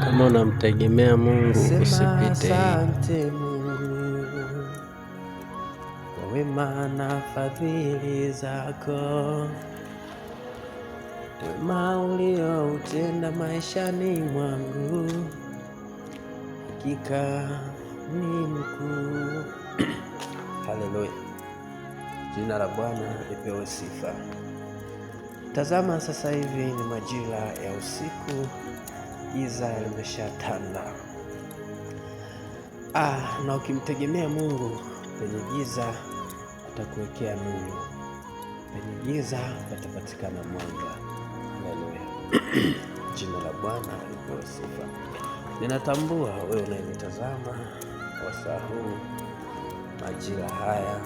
Kama unamtegemea Mungu usipite hii. Asante Mungu kwa wema na fadhili zako, wema ulioutenda maishani mwangu, hakika ni mkuu. Haleluya, jina la Bwana lipewe sifa. Tazama, sasa hivi ni majira ya usiku, giza limeshatanda. Na ukimtegemea Mungu penye giza atakuwekea nuru, penye giza patapatikana mwanga. Haleluya. Jina la Bwana lipewe sifa. Ninatambua wewe unayenitazama kwa saa huu, majira haya,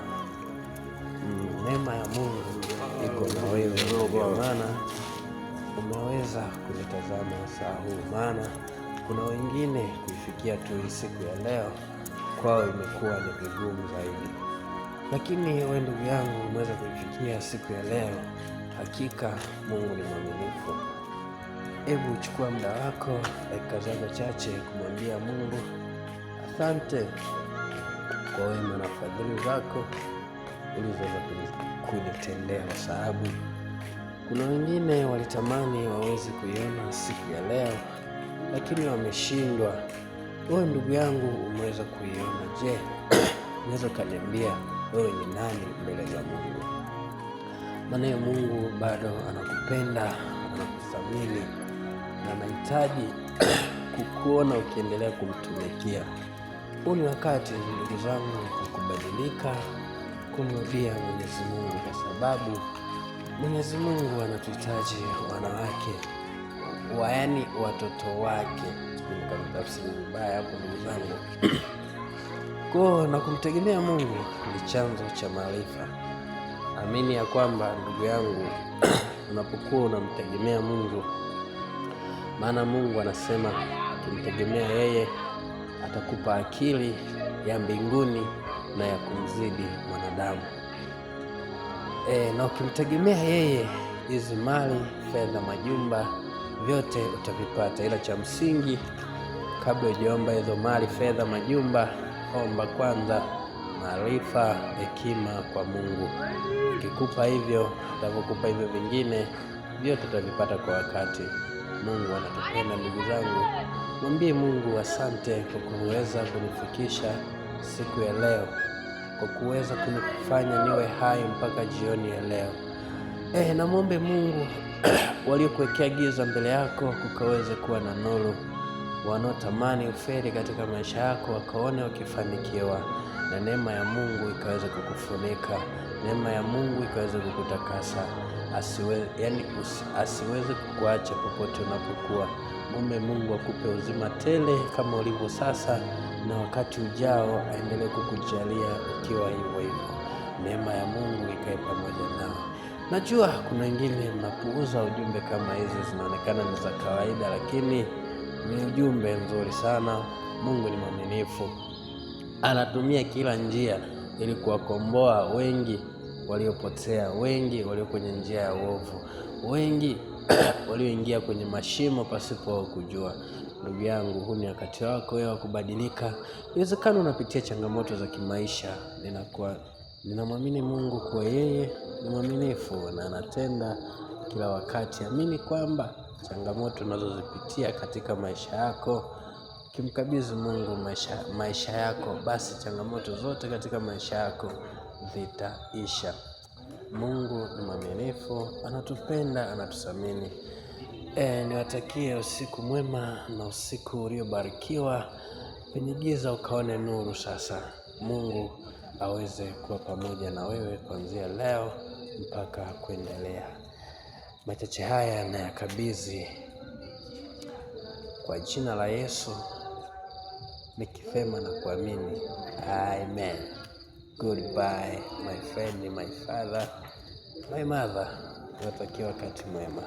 neema ya Mungu iko na wewe, ndio maana umeweza kunitazama saa huu. Maana kuna wengine kuifikia tu hii siku ya leo kwao imekuwa ni vigumu zaidi, lakini wewe ndugu yangu umeweza kuifikia siku ya leo. Hakika Mungu ni mwaminifu. Hebu chukua muda wako, dakika zako chache, kumwambia Mungu asante kwa wema na fadhili zako ulizoweza kunitendea, kwa sababu kuna wengine walitamani waweze kuiona siku ya leo lakini wameshindwa. Wewe ndugu yangu umeweza kuiona. Je, unaweza kaniambia wewe ni nani mbele za Mungu? Maana Mungu bado anakupenda, anakuthamini na anahitaji kukuona ukiendelea kumtumikia. Huu ni wakati ndugu zangu wa kubadilika, kumrudia Mwenyezi Mungu, kwa sababu Mwenyezi Mungu anatuhitaji wanawake, yaani watoto wake. Nikamtafsiri vibaya hapo ndugu zangu. Kwa na kumtegemea Mungu ni chanzo cha maarifa. Amini ya kwamba ndugu yangu, unapokuwa unamtegemea Mungu, maana Mungu anasema kumtegemea yeye atakupa akili ya mbinguni na ya kumzidi mwanadamu. Na ukimtegemea yeye, hizi mali, fedha, majumba, vyote utavipata. Ila cha msingi, kabla hujaomba hizo mali, fedha, majumba, omba kwanza maarifa, hekima kwa Mungu. Ukikupa hivyo, atakapokupa hivyo vingine vyote utavipata kwa wakati. Mungu anatupenda ndugu zangu. Mwambie Mungu asante kwa kuweza kunifikisha siku ya leo, kwa kuweza kunifanya niwe hai mpaka jioni ya leo. Na muombe Mungu waliokuwekea giza mbele yako kukaweze kuwa na nuru, wanaotamani uferi katika maisha yako wakaone wakifanikiwa, na neema ya Mungu ikaweze kukufunika, neema ya Mungu ikaweze kukutakasa, asiweze kukuacha popote unapokuwa. Muombe Mungu akupe uzima tele kama ulivyo sasa, na wakati ujao aendelee kukujalia ukiwa hivyo hivyo. Neema ya Mungu ikae pamoja nao. Najua kuna wengine mnapuuza ujumbe kama hizi, zinaonekana ni za kawaida, lakini ni ujumbe nzuri sana. Mungu ni mwaminifu, anatumia kila njia ili kuwakomboa wengi waliopotea, wengi walio kwenye njia ya uovu, wengi walioingia kwenye mashimo pasipo kujua. Ndugu yangu, huu ni wakati wako wewe wa kubadilika. Inawezekana unapitia changamoto za kimaisha. Ninamwamini Mungu kwa yeye ni mwaminifu na anatenda kila wakati. Amini kwamba changamoto unazozipitia katika maisha yako, kimkabidhi Mungu maisha yako, basi changamoto zote katika maisha yako zitaisha. Mungu ni mwaminifu, anatupenda, anatuthamini. Niwatakie usiku mwema na usiku uliobarikiwa. Penye giza ukaone nuru sasa. Mungu aweze kuwa pamoja na wewe kuanzia leo mpaka kuendelea. Machache haya nayakabidhi kwa jina la Yesu, nikisema na kuamini. Amen. Goodbye my friend, my father, my mother. Niwatakie wakati mwema.